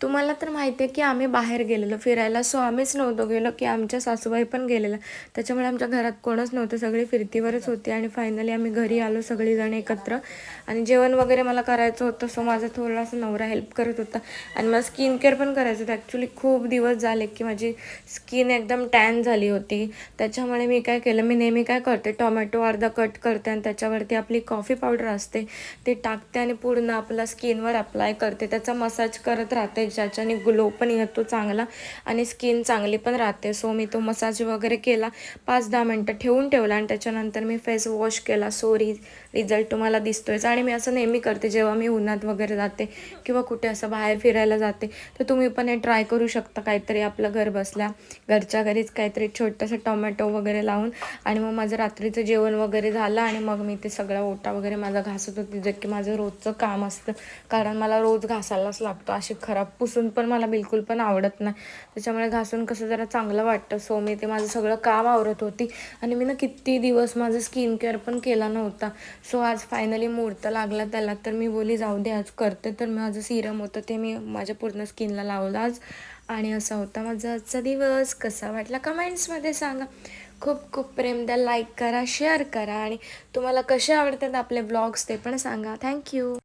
तुम्हाला तर माहिती आहे की आम्ही बाहेर गेलेलो फिरायला. सो आम्हीच नव्हतो गेलो की आमच्या सासूबाई पण गेलेल्या. त्याच्यामुळे आमच्या घरात कोणच नव्हतं. सगळी फिरतीवरच होती आणि फायनली आम्ही घरी आलो सगळीजण एकत्र. आणि जेवण वगैरे मला करायचं होतं. सो माझा थोडासा नवरा हेल्प करत होता. आणि मला स्किन केअर पण करायचं होतं. ॲक्च्युली खूप दिवस झाले की माझी स्किन एकदम टॅन झाली होती. त्याच्यामुळे मी काय केलं, मी नेहमी काय करते, टोमॅटो अर्धा कट करते आणि त्याच्यावरती आपली कॉफी पावडर असते ते टाकते आणि पूर्ण आपला स्किनवर अप्लाय करते. त्याचा मसाज करत राहते, ज्याच्याने ग्लो पण येतो चांगला आणि स्किन चांगली पण राहते. सो मी तो मसाज वगैरे केला, 5-10 मिनटं ठेवला आणि त्याच्यानंतर मी फेस वॉश केला. सो रिझल्ट तुम्हाला दिसतोयच. आणि मी असं नेहमी करते जेव्हा मी उन्हात वगैरे जाते किंवा कुठे असं बाहेर फिरायला जाते, तर तुम्ही पण हे ट्राय करू शकता. काहीतरी आपलं घर बसल्या घरच्या घरीच काहीतरी छोटंसं टोमॅटो वगैरे लावून. आणि मग माझं रात्रीचं जेवण वगैरे झालं आणि मग मी ते सगळा ओटा वगैरे माझा घासत होते, जे की माझं रोजचं काम असतं. कारण मला रोज घासायलाच लागतो. अशी खराब पुसून पण मला बिलकुल पण आवडत नाही. त्याच्यामुळे घासून कसं जरा चांगलं वाटतं. सो मी ते माझं सगळं काम आवरत होती आणि मी ना किती दिवस माझं स्किन केअर पण केला नव्हता. सो आज फायनली मुहूर्त लागला त्याला, तर मी बोली जाऊ दे आज करते. तर माझं सिरम होतं ते मी माझ्या पूर्ण स्किनला लावलं आज. आणि असा होता माझा आजचा दिवस. कसा वाटला कमेंट्समध्ये सांगा. खूप खूप प्रेम द्या, लाईक करा, शेअर करा आणि तुम्हाला कसे आवडतात आपले ब्लॉग्स ते पण सांगा. थँक्यू.